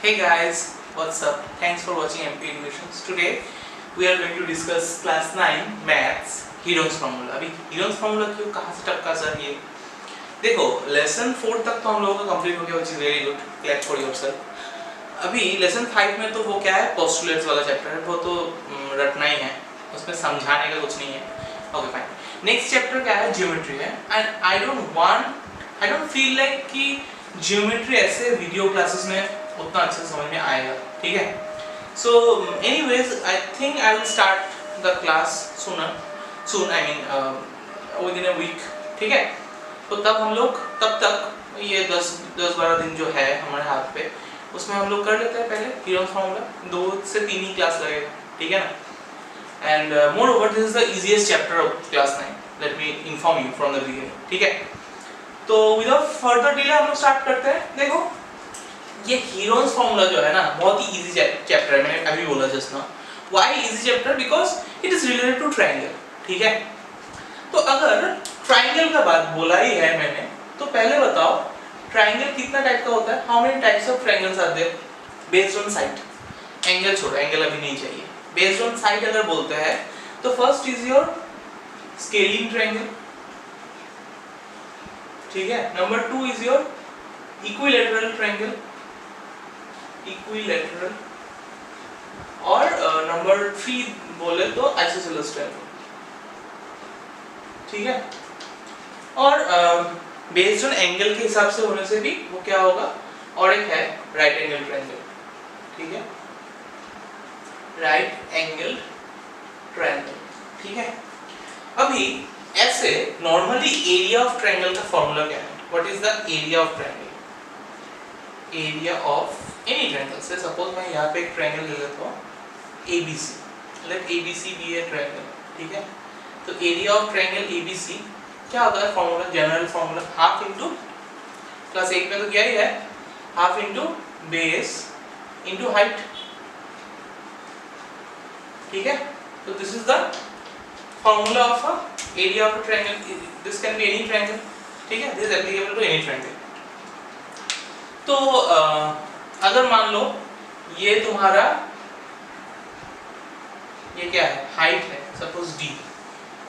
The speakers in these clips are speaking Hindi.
Hey guys, what's up? Thanks for watching MP Animations. Today we are going to discuss class 9 maths Heron's formula. अभी Heron's formula क्यों कहाँ से टपका सर ये? देखो लेसन 4 तक तो हम लोगों का कंप्लीट हो गया, which is very good. Clap for yourself. अभी लेसन 5 में तो वो क्या है, पोस्टुलेट्स वाला चैप्टर है, वो तो रटना ही है, उसमें समझाने का कुछ नहीं है. Okay fine. नेक्स्ट चैप्टर क्या है, ज्योमेट्री है. And I don't feel like कि ज्योमेट्री ऐसे वीडियो क्लासेस में उतना अच्छे समझ में आएगा. ठीक है. So anyways I think I will start the class soon I mean within a week. ठीक है. तो तब तक ये 10-12 दिन जो है हमारे हाथ पे, उसमें हम लोग कर लेते हैं पहले हीरोन्स फार्मूला. 2 से 3 ही क्लास लगेगा. ठीक है ना. And more over this is the easiest chapter of class 9. Let me inform you from the beginning. ठीक है. तो विदाउट फर्दर डिले हम लोग स्टार्ट करते हैं. देखो ये हीरोन्स फार्मूला जो है ना, बहुत ही इजी चैप्टर है. मैंने अभी बोला just now. Why easy chapter? Because it is related to triangle. ठीक है. तो अगर ट्रायंगल का बात बोला ही है मैंने, तो पहले बताओ ट्रायंगल कितना टाइप का होता है. How many types of triangles are there based on side. Angle छोड़ो, एंगल अभी नहीं चाहिए. बेस्ड ऑन साइड अगर बोलते हैं तो first is your scaling triangle. ठीक है. Number 2 is your equilateral triangle. Equilateral. और नंबर 3 बोले तो आइसोसेलेस ट्रायंगल. ठीक है. और बेस्ड ऑन एंगल के हिसाब से होने से भी वो क्या होगा, और एक है राइट एंगल ट्रायंगल. ठीक है. Right angle triangle. ठीक है. अभी ऐसे नॉर्मली एरिया ऑफ ट्रायंगल का फॉर्मूला क्या है? What is the area of triangle? Area of any triangle. Say suppose मैं यहाँ पे एक ट्रायंगल ले लेता हूँ ABC. Let ABC be a triangle. ठीक है. तो एरिया ऑफ ट्रायंगल ABC क्या होता है formula, general formula? Half into, class 8 में तो क्या ही है, half into base into height. ठीक है. तो this is the formula of a area of a triangle. This can be any triangle. ठीक है. This is applicable to any triangle. तो अगर मान लो ये तुम्हारा ये क्या है, हाइट है सपोज D,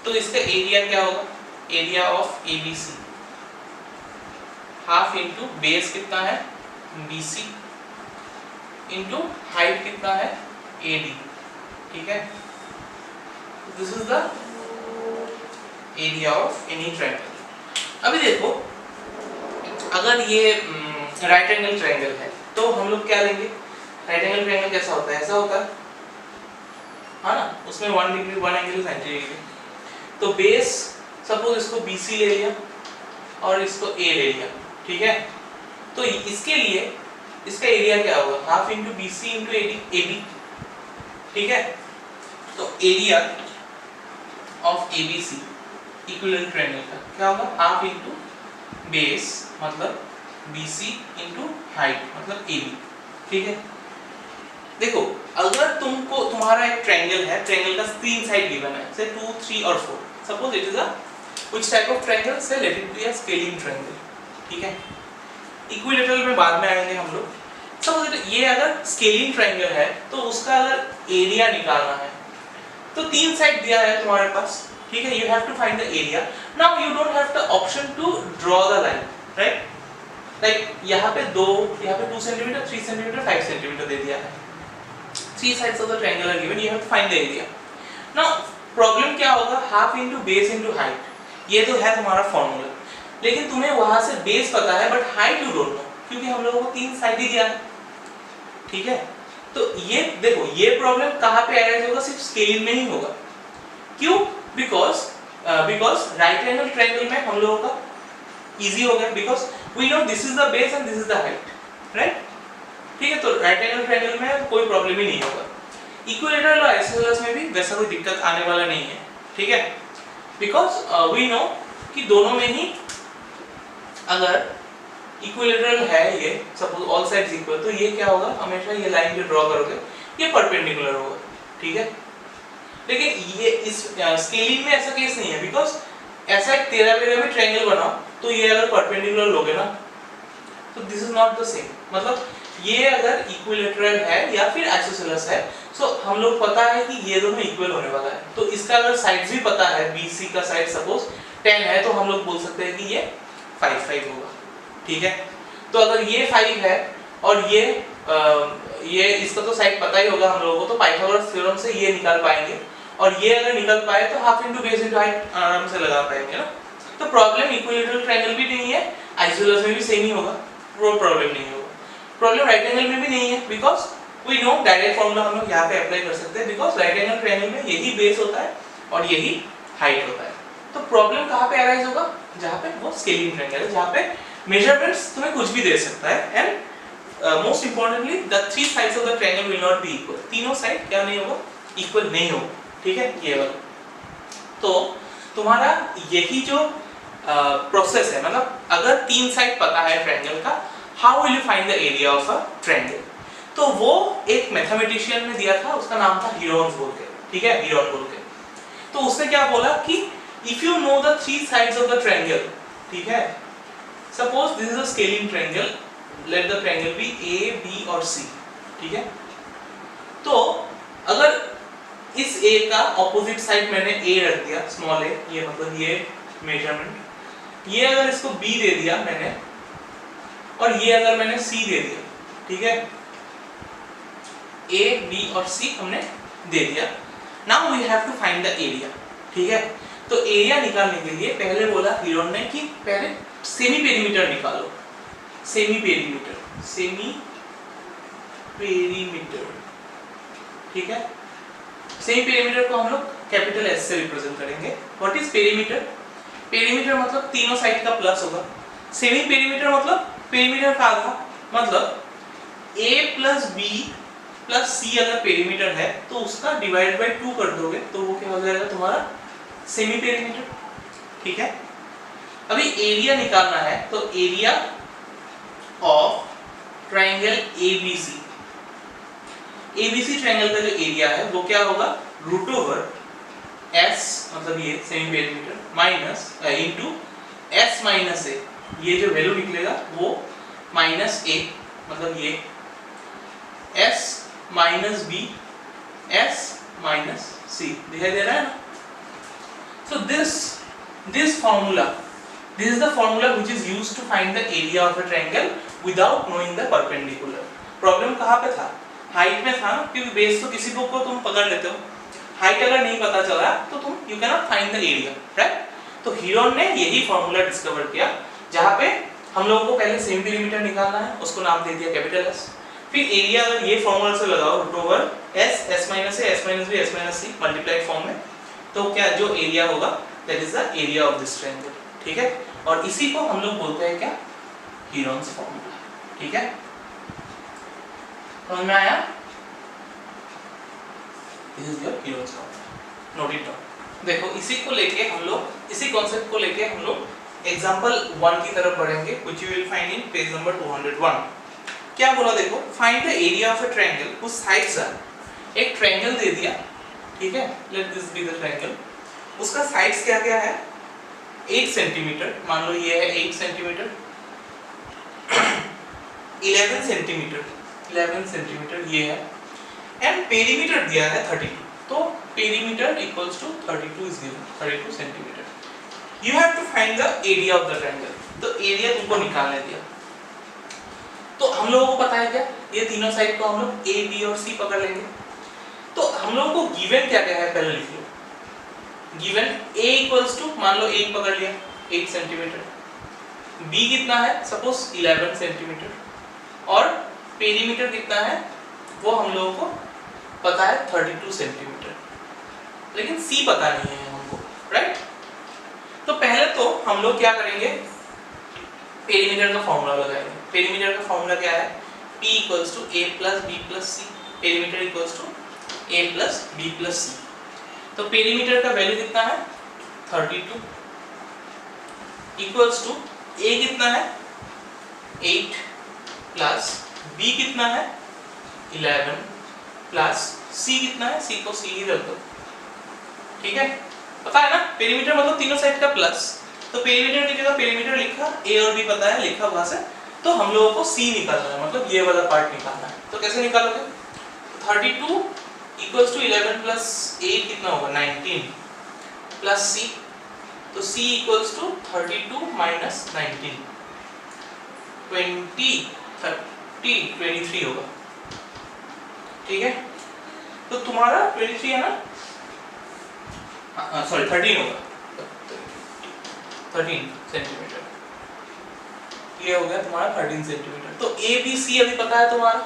तो इसका एरिया क्या होगा? Area of ABC half into base कितना है BC इनटू हाइट कितना है AD. ठीक है. This is the area of any triangle. अभी देखो अगर ये राइट एंगल ट्रायंगल है तो हम लोग क्या लेंगे? राइट एंगल ट्रायंगल कैसा होता है? ऐसा होता है, हाँ ना. उसमें 1 डिग्री 1 एंगल इज 90 डिग्री. तो बेस सपोज इसको BC ले लिया और इसको A ले लिया. ठीक है. तो इसके लिए इसका एरिया क्या होगा? Half into BC into AB. ठीक है. तो area of ABC equivalent triangle का क्या होगा? हाफ इनटू बेस मतलब BC इनटू हाइट मतलब AB. ठीक है. देखो अगर तुम्हारा एक ट्रायंगल है, ट्रायंगल का 3 साइड गिवन है, से 2, 3 और 4. Suppose it is a which type of triangle? Say let it be a scaling triangle. ठीक है. इक्विलैटरल में बाद में आएंगे हम लोग. सपोज ये अगर स्केलिंग ट्रायंगल है तो उसका अगर एरिया निकालना है तो 3 साइड दिया है तुम्हारे पास. ठीक है. You have to find the area. Now you don't have the option to draw the line, right? Like यहाँ पे 2 सेंटीमीटर, 3 सेंटीमीटर, 5 सेंटीमीटर दे दिया है. 3 sides of the triangle are given. You have to find the area. Now problem क्या होगा? Half into base into height. ये तो है तुम्हारा फॉर्मूला, लेकिन तुम्हें वहां से बेस पता है but height you don't know, क्योंकि हम लोगों को 3 साइड ही दिया है. ठीक है. तो ये देखो ये प्रॉब्लम कहाँ पे अराइज होगा? सिर्फ स्केलिंग में ही होगा. क्यों? बिकॉज राइट एंगल ट्रायंगल में हम लोगों का इजी हो गया, because we know this is the base and this is the height, right? ठीक है. तो राइट एंगल ट्रायंगल में कोई प्रॉब्लम ही नहीं होगा. इक्विलैटरल और आइसोसेलेस में भी वैसा कोई दिक्कत आने वाला नहीं है. ठीक है. बिकॉज वी नो कि दोनों में ही अगर इक्विलैटरल है, ये सपोज ऑल साइड्स इक्वल, तो ये क्या होगा? हमेशा ये लाइन जो ड्रॉ करोगे ये परपेंडिकुलर होगा. ठीक है. लेकिन ये इस स्केलिंग में ऐसा केस नहीं है, बिकॉज ऐसा एक 13 में ट्रायंगल बनाओ तो ये अगर परपेंडिकुलर लोगे ना तो this is not the same. मतलब ये अगर इक्विलेटरल है या फिर आइसोसेलेस है, सो हम लोग पता है कि ये दोनों इक्वल होने वाला है। तो इसका अगर साइड्स भी पता है, BC का साइड सपोज 10 है, तो हम लोग बोल सकते हैं कि ये 5 5 होगा। ठीक है, तो अगर ये 5 है और ये इसका तो साइड पता ही होगा हम लोगों को, तो पाइथागोरस थ्योरम से ये निकाल पाएंगे, और ये अगर निकल पाए तो half into base into height आराम से लगा पाएंगे ना। तो प्रॉब्लम इक्विलेटरल ट्रायंगल भी नहीं है, आइसोसेलेस में भी सेम ही होगा, वो प्रॉब्लम नहीं होगा। प्रॉब्लम राइट एंगल में भी नहीं है, because we know direct formula हम लोग यहाँ पे अप्लाई कर सकते हैं, बिकॉज राइट एंगल ट्रायंगल में यही बेस होता है और यही हाइट होता है। तो प्रॉब्लम कहाँ पे अराइज होगा, जहाँ पे वो स्केलिंग ट्रायंगल है, जहाँ पे मेजरमेंट्स तुम्हें कुछ भी दे सकता है, and most importantly the three sides of the triangle will not be equal, तीनों साइड क्या नहीं होगा, इक्वल नहीं होगा। ठीक है, ये वाला। तो तुम्हारा यही जो प्रोसेस है, मतलब अगर तीन साइड पता है ट्रायंगल का, how will you find the area of a triangle, तो वो एक मैथमेटिशियन ने दिया था, उसका नाम था हीरोन्स बोल के। ठीक है, हीरोन बोल के। तो उसने क्या बोला कि if you know the three sides of the triangle, ठीक है, suppose this is a scaling triangle, let the triangle be A B और सी। ठीक है, तो अगर इस A का ऑपोजिट साइड मैंने A रख दिया, स्मॉल a, ये मतलब ये मेजरमेंट, ये अगर इसको B दे दिया मैंने, और ये अगर मैंने C दे दिया, ठीक है, A, B और C हमने दे दिया। Now we have to find the area. ठीक है, तो एरिया निकालने के लिए पहले बोला हीरोन ने कि पहले सेमी पेरीमीटर निकालो, सेमी पेरीमीटर, सेमी पेरीमीटर। ठीक है, सेमी पेरीमीटर को हम लोग कैपिटल S से रिप्रेजेंट करेंगे। What is perimeter? पेरीमीटर मतलब तीनों साइड का प्लस होगा। सेमी पेरीमीटर मतलब पेरीमीटर का आधा, मतलब A plus B plus C अगर पेरीमीटर है तो उसका डिवाइड बाय 2 कर दोगे तो वो क्या हो जाएगा तुम्हारा सेमी पेरीमीटर। ठीक है, अभी एरिया निकालना है, तो area of triangle ABC, ABC triangle का जो एरिया है वो क्या होगा, रूट ओवर S मतलब ये semi perimeter minus into S minus A, ये जो वैल्यू निकलेगा वो माइनस A, मतलब ये S minus B, S minus C, दिखाई दे रहा है ना। So this formula, this is the formula which is used to find the area of a triangle without knowing the perpendicular. Problem कहाँ पे था, हाइट में था ना, क्योंकि बेस तो किसी बुक को तुम पकड़ लेते हो, हाइट अगर नहीं पता चला तो तुम you can not find the area, right. तो हीरोन ने यही फॉर्मूला डिस्कवर किया, जहाँ पे हम लोगों को पहले सेमी पेरीमीटर निकालना है, उसको नाम दे दिया कैपिटल S, फिर एरिया अगर ये फॉर्मूला से लगाओ root over S, S minus A, S minus B, S minus C multiplied form में, तो क्या जो एरिया होगा that is the area of this triangle. ठीक है, और इसी को हम लोग बोलते हैं क्या, हीरोन्स फॉर्मूला। ठीक है, समझ में आया, this is your Heron's formula, note it down. देखो इसी को लेके हम लोग, इसी कॉन्सेप्ट को लेके हम लोग एग्जांपल 1 की तरफ बढ़ेंगे, which you will find in page number 201। क्या बोला देखो, find the area of a triangle whose sides are, एक ट्रायंगल दे दिया, ठीक है, let this be the triangle, उसका साइड्स क्या क्या है, 8 सेंटीमीटर, मान लो ये है 8 सेंटीमीटर, 11 सेंटीमीटर, 11 सेंटीमीटर ये है, एंड पेरीमीटर दिया है 32, तो perimeter equals to 32 is given, 32 centimetre. You have to find the area of the triangle, तो एरिया तुमको निकालने दिया, तो हम लोगों को पता है क्या, ये तीनों साइड को हम लोग A, B और C पकड़ लेंगे। तो हम लोगों को गिवन क्या क्या है पहले लिख लो, गिवन A इक्वल्स टू, मान लो A पकड़ लिया 8 सेंटीमीटर, B कितना है सपोज 11 सेंटीमीटर, और पेरीमीटर कितना है वो हम लोगों को पता है 32 सेंटीमीटर, लेकिन C पता नहीं है हमको, राइट। तो पहले तो हम लोग क्या करेंगे, पेरीमीटर का फॉर्मूला लगाएंगे। पेरीमीटर का फॉर्मूला क्या है, P equals to A plus B plus C, perimeter equals to A plus B plus C। तो पेरीमीटर का वैल्यू कितना है 32 इक्वल्स टू A कितना है 8 प्लस B कितना है 11 प्लस C कितना है, C को C ही रख दो, ठीक है। पता है ना, पेरीमीटर मतलब तीनों साइड का प्लस, तो पेरीमीटर की जगह पेरीमीटर लिखा, A और B पता है, लिखा वहां से तो हम लोगों को सी निकालना है, मतलब ये वाला पार्ट निकालना है। तो कैसे निकालोगे? 32 इक्वल्स टू 11 प्लस 8 कितना होगा? 19 प्लस सी, तो सी इक्वल्स टू 32 माइनस 19, 20 30 23 होगा। ठीक है, तो तुम्हारा 23 है ना, सॉरी 13 होगा, 13 सेंटीमीटर, ये हो गया तुम्हारा 13 सेंटीमीटर। तो ए बी सी अभी पता है तुम्हारा,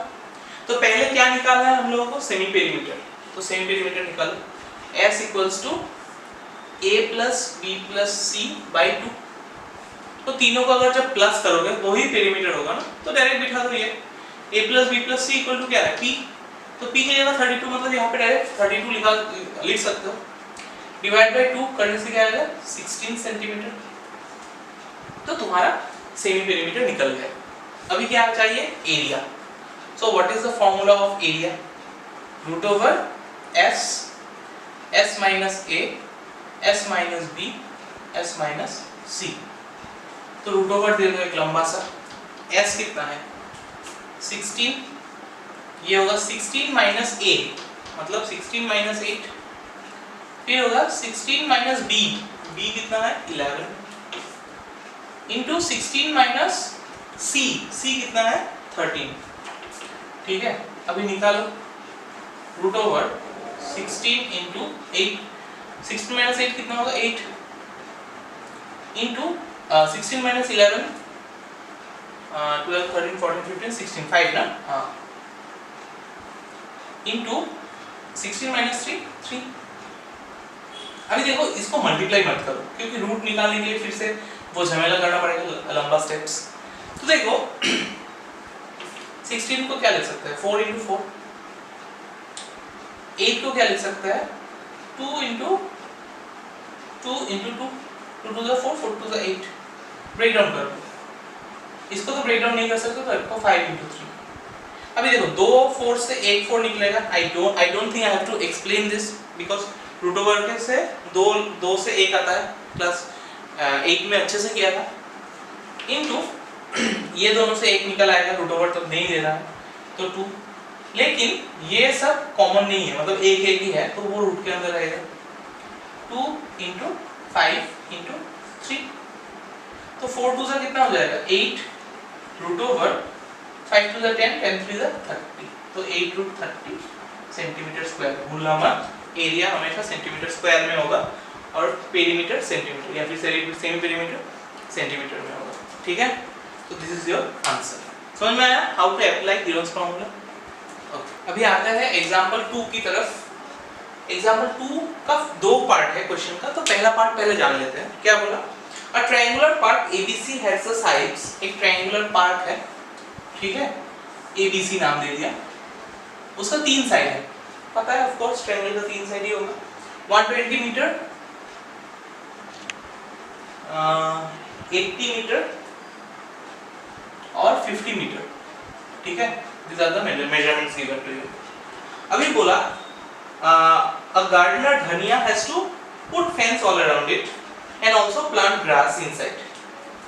तो पहले क्या निकालना है हम लोगों को? Semi perimeter. तो सेमी पेरीमीटर निकालो, S equals to a plus B plus C by 2। तो तीनों को अगर जब प्लस करोगे वही पेरीमीटर होगा ना, तो डायरेक्ट बिठा दो ये a plus B plus C equal to क्या है? P। तो P की जगह 32, मतलब यहाँ पे डायरेक्ट 32 लिख सकते हो। डिवाइड बाई 2 करने से क्या आएगा? 16 सेंटीमीटर। तो तुम्हारा सेमी पेरीमीटर निकल गया। अभी क्या चाहिए? Area. So what is the formula of area? Root over s, s minus a, s minus b, s minus c। तो रूट ओवर दे दो एक लंबा सा, s कितना है? 16, ये होगा 16 माइनस a, मतलब 16 माइनस 8, फिर होगा 16 माइनस b, b कितना है? 11, इंटू 16 माइनस c, c कितना है? 13। ठीक है, अभी निकालो रूट ओवर 16 इंटू 8, 16 माइनस 8 कितना होगा? 8, इंटू 16 माइनस 11, 12 13 14 15 16, 5 ना, हाँ, इंटू 16 माइनस 3, 3। अभी देखो इसको मल्टीप्लाई मत करो, क्योंकि रूट निकालने के लिए फिर से वो झमेला करना पड़ेगा, लंबा स्टेप्स। तो देखो 16 को क्या लिख सकते हैं? 4 इंटू 4। 8 को क्या लिख सकते हैं? 2 into 2 into 2, 2 to the 4, 4 to the 8। Break down कर दो, इसको तो ब्रेक डाउन नहीं कर सकते, तो इसको 5 इंटू 3। अभी देखो 2 4 से 1 4 निकलेगा। I don't think I have to explain this, because root over के से 2 से 1 आता है, प्लस 8 में अच्छे से किया था, इनटू ये दोनों से 1 निकल आएगा, रूट ओवर तो नहीं दे रहा है, तो 2। लेकिन ये सब कॉमन नहीं है, मतलब एक ही है, तो वो रूट के अंदर रहेगा। 2 इंटू 5 इंटू 3, तो 4 2 से कितना हो जाएगा? 8, root over 5 to the 10, 10 3 the 30, तो 8 रूट 30 सेंटीमीटर स्क्वायर। भूलना मत, एरिया हमेशा सेंटीमीटर स्क्वायर में होगा और पेरीमीटर सेंटीमीटर, या फिर सेमी पेरीमीटर सेंटीमीटर में होगा। ठीक है, तो दिस इज योर आंसर। समझ में आया how to apply Gibbs formula? Okay, अभी आता है एग्जांपल 2 की तरफ। एग्जांपल 2 का 2 पार्ट है क्वेश्चन का, तो पहला पार्ट पहले जान लेते हैं। क्या बोला? A triangular part ABC has the sides, एक ट्रायंगुलर पार्ट है, ठीक है, ABC नाम दे दिया, उसका 3 साइड है, पता है ऑफ कोर्स ट्रायंगल का 3 साइड ही होगा। 120 मीटर, 80 मीटर और 50 मीटर, ठीक है, these are the measurements given to you। अभी बोला a gardener धनिया has to put fence all around it and also plant grass inside।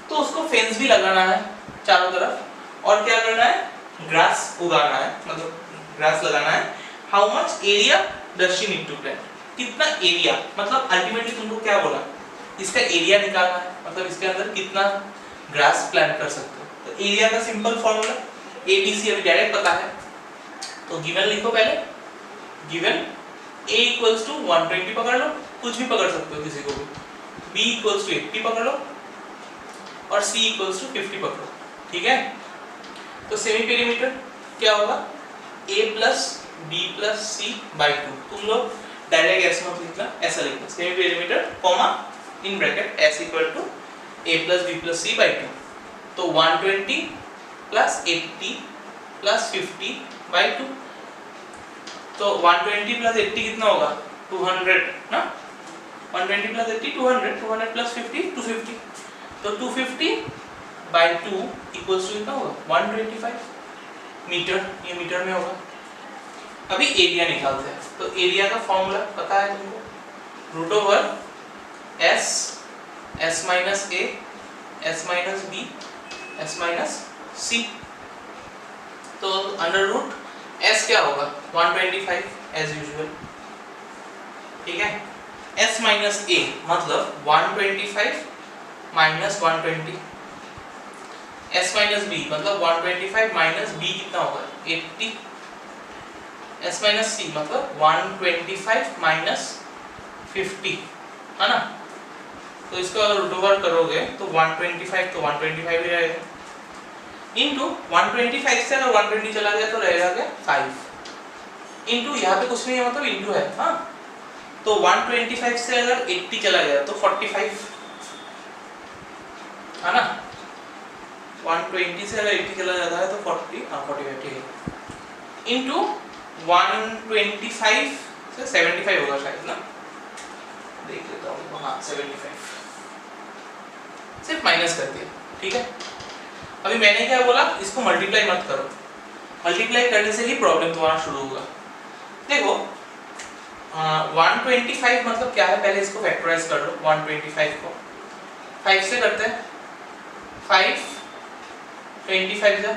तो उसको फेंस भी लगाना है चारों तरफ, और क्या करना है? ग्रास उगाना है, मतलब ग्रास लगाना है। How much area does she need to plant? कितना एरिया, मतलब अल्टीमेटली तुमको क्या बोला? इसका एरिया निकालना है, मतलब इसके अंदर कितना ग्रास प्लांट कर सकते हो। तो एरिया का सिंपल फॉर्मूला ABC अभी डायरेक्ट पता है, तो गिवन लिखो पहले। गिवन A इक्वल्स टू 120 पकड़ लो, कुछ भी पकड़ सकते हो किसी को भी। B इक्वल्स टू 80 पकड़ लो और C इक्वल्स टू 50 पकड़ो, ठीक है। तो सेमी पेरीमीटर क्या होगा? A plus B plus C by 2। तुम लोग डायरेक्ट ऐसे मत लिखना, ऐसा लिखना semi perimeter comma in bracket S equal to A plus B plus C by 2। तो 120 प्लस 80 प्लस 50 बाई 2। तो 120 प्लस 80 कितना होगा? 200 ना। 120 प्लस 80 200, 200 प्लस 50 250। तो 250 बाई 2 इक्वल्स टू कितना होगा? 125 मीटर, ये मीटर में होगा। अभी एरिया निकालते हैं, तो एरिया का फॉर्मूला पता है तुमको, root over S, S minus A, S minus B, S minus C. तो अंडर रूट एस क्या होगा 125 एज यूजुअल, ठीक है। एस माइनस ए मतलब 125 माइनस 120, एस माइनस बी मतलब 125 माइनस बी कितना होगा 80, एस माइनस सी मतलब 125 माइनस 50, है ना। तो इसको अगर रूट ओवर करोगे तो 125 तो 125 ही रहेगा, इंटू 125 से अगर 120 चला गया तो रहेगा क्या 5, इंटू यहाँ पे कुछ नहीं है मतलब इंटू है, हाँ। तो 125 से अगर 80 चला गया तो 45, है ना। 120 से अगर 80 चला जाता है तो 40, हाँ 45 ठीक है, इंटू 125 से 75 होगा शायद ना, देख लेता हूँ, हाँ 75, सिर्फ माइनस कर दिया, ठीक है। अभी मैंने क्या बोला, इसको मल्टीप्लाई मत करो, मल्टीप्लाई करने से ही प्रॉब्लम तुम्हारा शुरू होगा। देखो 125 मतलब क्या है, पहले इसको फैक्टराइज कर लो, 125 को 5 से करते हैं, 5 25 जा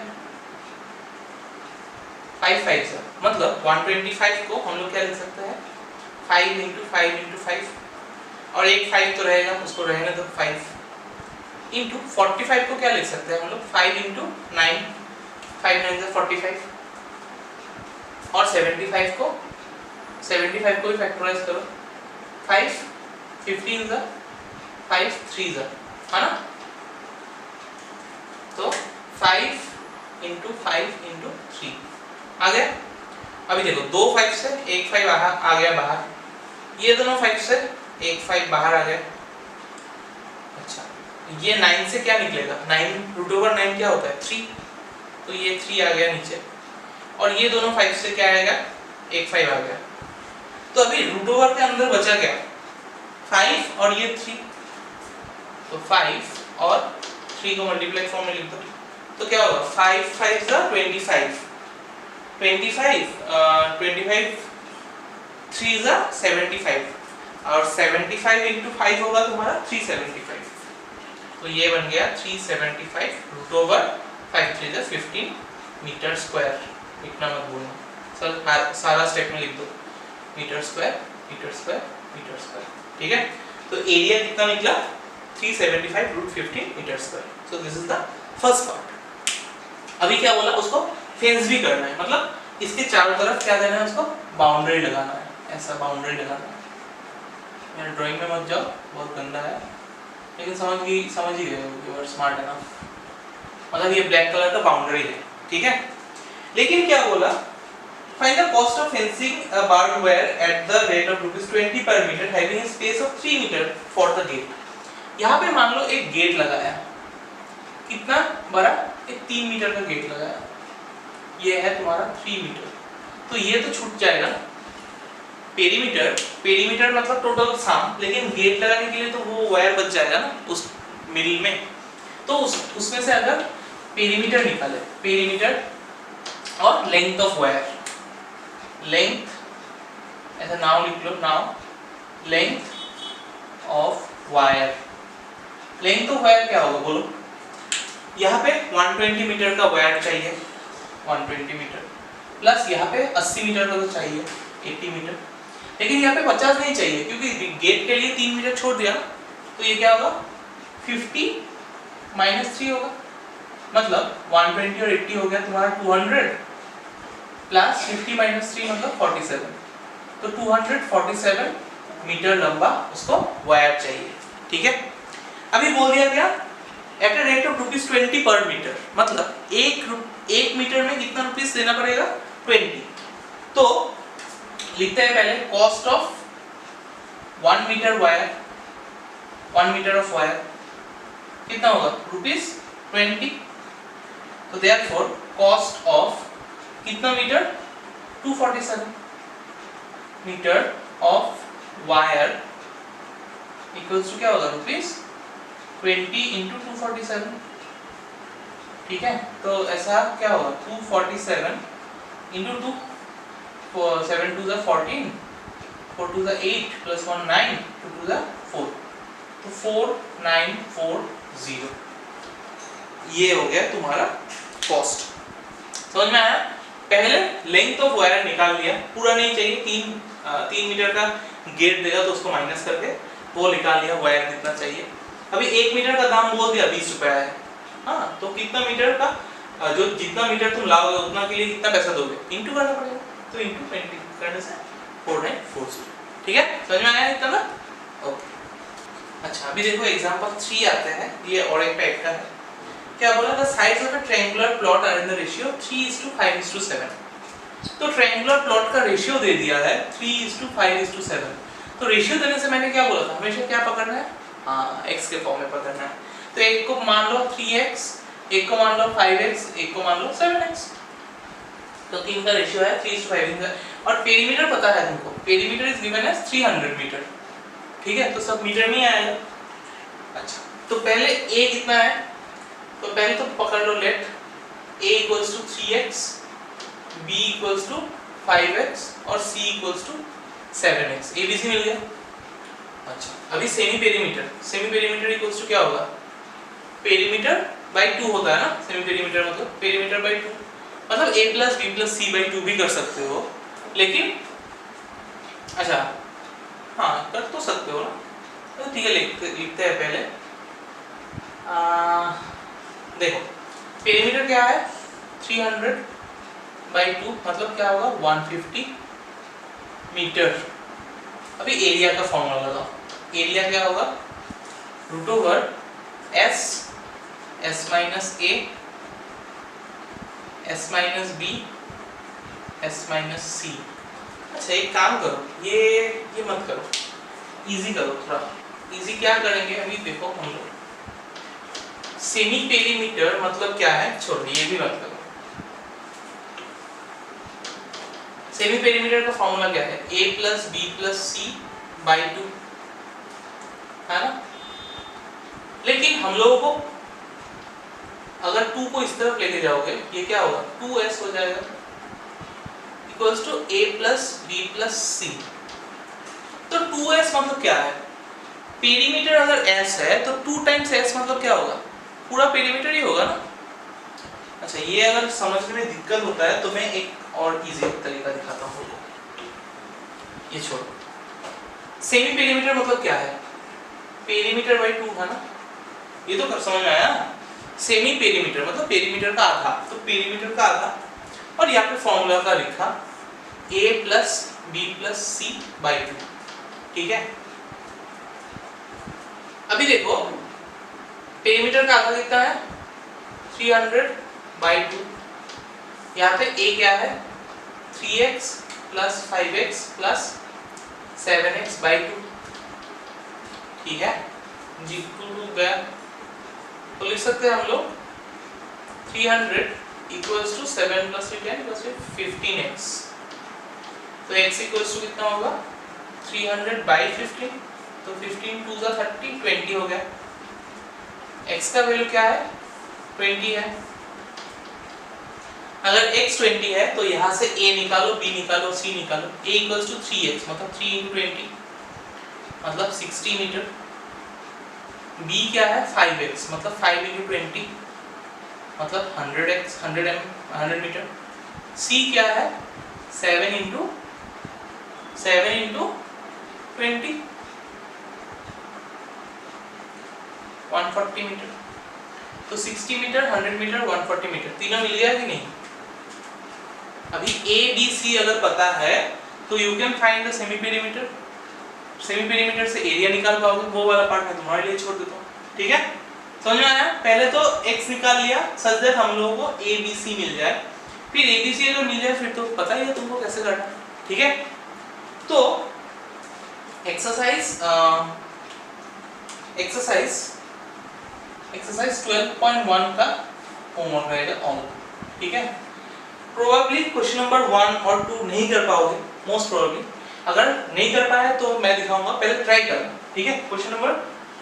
5 5 जा मतलब 125 को हम लोग क्या लिख सकते हैं 5 इंटू 5 इंटू 5, और एक 5 तो रहेगा, उसको रहने दो 5, इंटू 45 को क्या लिख सकते हैं हम लोग 5 इंटू 9, 5 9 जा 45, और 75 को भी फैक्टराइज करो, 5 15 जा 5 3 जा, है ना। तो 5 इंटू 5 इंटू 3 आ गया। अभी देखो दो 5 से एक 5 आ गया बाहर, ये दोनों 5 से एक 5 बाहर आ गया। अच्छा ये 9 से क्या निकलेगा, 9 रूट ओवर 9 क्या होता है 3, तो ये 3 आ गया नीचे, और ये दोनों 5 से क्या आएगा एक 5 आ गया। तो अभी रूट ओवर के अंदर बचा क्या 5 और ये 3, तो 5 और 3 को मल्टीप्लाई फॉर्म में लिख दो, तो क्या होगा 5 5 जा 25 3 जा 75, और 75 इंटू 5 होगा तुम्हारा 375, तो ये बन गया 375 रूट ओवर 5 3 जा 15 मीटर स्क्वायर। इतना मत बोलना सर, सारा स्टेप में लिख दो metre square metre square metre square, ठीक है। तो एरिया कितना निकला 375 root 15 metre square. So this is the first part. अभी क्या बोला, उसको फेंस भी करना है, मतलब इसके चारों तरफ क्या देना है, उसको बाउंड्री लगाना है, ऐसा बाउंड्री लगाना है। मेरे ड्राइंग में मत जाओ, बहुत गंदा है, लेकिन समझ ही गए हो, यू आर स्मार्ट है ना। मतलब ये ब्लैक कलर का बाउंड्री है, ठीक है। लेकिन क्या बोला, find the cost of fencing a barbed wire at the rate of ₹20 per meter having a space of 3 metre for the gate. यहाँ पे मान लो एक गेट लगाया, कितना बड़ा, एक 3 मीटर का गेट लगाया, ये है तुम्हारा 3 मीटर, तो ये तो छूट जाएगा पेरीमीटर मतलब टोटल साम, लेकिन गेट लगाने के लिए तो वो वायर बच जाएगा ना उस मिडिल में, तो उसमें से अगर पेरीमीटर निकाले, पेरीमीटर और लेंथ ऑफ वायर, लेंथ ऐसा नाउ लिख लो, now length of wire, length of wire क्या होगा बोलो, यहाँ पे 120 मीटर का वायर चाहिए, 120 मीटर प्लस यहाँ पे 80 मीटर का तो चाहिए 80 मीटर, लेकिन यहाँ पे 50 नहीं चाहिए क्योंकि गेट के लिए 3 मीटर छोड़ दिया, तो ये क्या होगा 50 माइनस 3 होगा, मतलब 120 और 80 हो गया तुम्हारा 200 प्लस 50 माइनस 3 मतलब 47, तो 247 मीटर लंबा उसको वायर चाहिए, ठीक है। अभी बोल दिया क्या, एट अ रेट ऑफ ₹20 पर मीटर, मतलब एक मीटर में कितना रुपीस देना पड़ेगा 20। तो लिखते हैं पहले cost of 1 metre wire, 1 metre of wire कितना होगा ₹20, तो देयरफॉर कॉस्ट ऑफ कितना metre 247 metre of wire equals to क्या होगा ₹20 इंटू 247, ठीक है। तो ऐसा क्या होगा 247 इंटू 2, 7 2 14, 4 2 8 प्लस 1 9, 2 2 4, तो 4940, ये हो गया तुम्हारा कॉस्ट। समझ में आया? पहले लेंथ ऑफ वायर निकाल लिया, पूरा नहीं चाहिए, 3 मीटर का गेट देगा तो उसको माइनस करके वो निकाल लिया वायर कितना चाहिए। अभी 1 मीटर का दाम बोल दिया 20 रुपया है। हाँ, तो कितना मीटर का जो जितना मीटर तुम लाओगे उतना के लिए कितना पैसा दोगे, इंटू करना पड़ेगा, तो इंटू 20 करने से 4940। ठीक है, समझ में आया इतना ना? ओके। अच्छा, अभी देखो एग्जांपल 3 आते हैं, ये और एक टाइप का है। क्या बोला? The sides of a triangular plot are in the ratio 3:5:7। तो ट्रायंगुलर प्लॉट का रेशियो दे दिया है 3:5:7। तो रेशियो देने से मैंने क्या बोला था, हमेशा क्या पकड़ना है? हाँ, x के फॉर्म में पकड़ना है। तो एक को मान लो 3x, एक को मान लो 5x, एक को मान लो 7x। तो 3 का रेशियो है 3:5। और पेरीमीटर पता है तुमको, perimeter is given as 300 metre. ठीक है, तो सब मीटर में आएगा। अच्छा, तो पहले a कितना है, तो पहले तो पकड़ लो, late a = 3x, b = 5x और c = 7x। abc मिल गया। अच्छा, अभी सेमी पेरीमीटर इक्वल्स टू क्या होगा? पेरीमीटर बाय 2 होता है ना, सेमी पेरीमीटर मतलब पेरीमीटर बाय 2, मतलब a + b + c/2 भी कर सकते हो, लेकिन अच्छा हाँ कर तो सकते हो ना। तो ठीक है, लिखते हैं पहले। देखो पेरीमीटर क्या है 300/2, मतलब क्या होगा 150 मीटर। अभी एरिया का फॉर्मूला लगाओ। एरिया क्या होगा? √s s - a s - b s - c। अच्छा, एक काम करो, ये मत करो, इजी करो, थोड़ा इजी। क्या करेंगे अभी देखो हम लोग, सेमी पेरीमीटर मतलब क्या है, छोड़ो ये भी मत करो। सेमी पेरीमीटर का फॉर्मूला क्या है? a + b + c/2 है ना। लेकिन हम लोगों को अगर 2 को इस तरफ लेके जाओगे, ये क्या होगा 2s हो जाएगा, equals to a + b + c। तो 2s मतलब क्या है? पेरीमीटर अगर s है तो 2 × s मतलब क्या होगा? पूरा पेरीमीटर ही होगा ना। अच्छा, ये अगर समझने में दिक्कत होता है तो मैं एक और इजी तरीका दिखाता हूँ। ये छोड़ो, सेमी पेरीमीटर मतलब क्या है? पेरीमीटर बाय 2 है ना, ये तो समझ में आया। सेमी पेरीमीटर मतलब पेरीमीटर का आधा, तो पेरीमीटर का आधा, और यहाँ पे फॉर्मूला का लिखा a + b + c/2। ठीक है, अभी देखो पेरीमीटर का आधा कितना है 300/2। यहाँ पे a क्या है 3x + 5x + 7x/2। ठीक है जी, 2 गया, तो लिख सकते हैं हम लोग 300 = 7 + 3 10 + 15x। तो x = कितना होगा 300/15, तो 15 2 = 30, 20 हो गया। x का वैल्यू क्या है 20 है। अगर x 20 है तो यहाँ से a निकालो, b निकालो, c निकालो। a = 3x मतलब 3 × 20 मतलब 60 मीटर। b क्या है 5x मतलब 5 × 20 मतलब 100 मीटर। c क्या है 7 × 20 140 मीटर। तो 60 मीटर, 100 मीटर, 140 मीटर, तीनों मिल गया कि नहीं? अभी a b c अगर पता है तो you can find the semi perimeter. Semi perimeter से एरिया निकाल पाओगे, वो वाला पार्ट मैं तुम्हारे लिए छोड़ देता हूँ। ठीक है, समझ में आया? पहले तो x निकाल लिया, सच दैट हम लोगों को a b c मिल जाए। फिर a b c अगर मिल जाए फिर तो पता ही है तुमको कैसे करना। ठीक है, तो एक्सरसाइज 12.1 का होमवर्क रहेगा ऑन। ठीक है, प्रोबेबली क्वेश्चन नंबर 1 और 2 नहीं कर पाओगे, मोस्ट प्रोबेबली। अगर नहीं कर पाए तो मैं दिखाऊंगा, पहले ट्राई करना। ठीक है, क्वेश्चन नंबर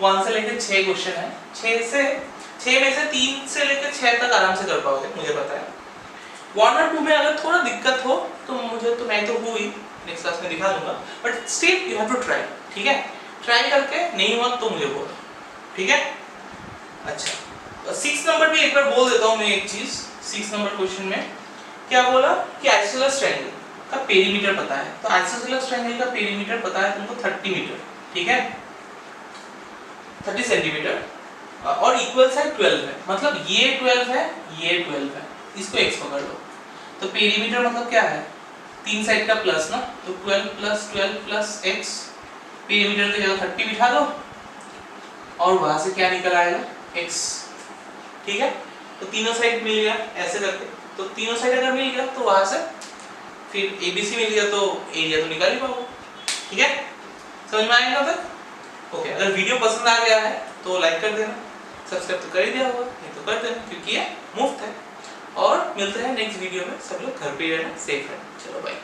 1 से लेकर 6 क्वेश्चन है, 6 में से 3 से लेकर 6 तक आराम से कर पाओगे, मुझे पता है। 1 और 2 में अगर थोड़ा दिक्कत हो तो मुझे तो मैं तो हुई नेक्स्ट क्लास में दिखा दूंगा, but still you have to try. ठीक है, ट्राई करके नहीं हुआ तो मुझे बोलो। ठीक है, अच्छा 6 नंबर भी एक बार बोल देता हूँ मैं एक चीज। 6 नंबर क्वेश्चन में क्या बोला कि आइसोसेलेस ट्रायंगल का पेरीमीटर पता है। तो आइसोसेलेस ट्रायंगल का पेरीमीटर पता है तुमको 30 मीटर, ठीक है, 30 सेंटीमीटर, और इक्वल साइड 12 है, मतलब ये 12 है, ये 12 है, इसको x पकड़ लो। तो पेरीमीटर मतलब क्या है, तीन साइड का प्लस ना, तो 12 + 12 + x, पेरीमीटर की जगह 30 बिठा दो और वहां से क्या निकल आएगा x, ठीक है। तो तीनों साइड मिल गया ऐसे करके, तो तीनों साइड अगर मिल गया तो वहां से फिर ABC मिल गया तो एरिया तो निकाल ही पाओगे, ठीक है, समझ में आएगा तक। ओके, अगर वीडियो पसंद आ गया है तो लाइक कर देना, सब्सक्राइब तो कर ही दिया होगा, नहीं तो कर देना क्योंकि ये मुफ्त है। और मिलते हैं नेक्स्ट वीडियो में, सब लोग घर पे रहना, सेफ रहना, चलो बाय।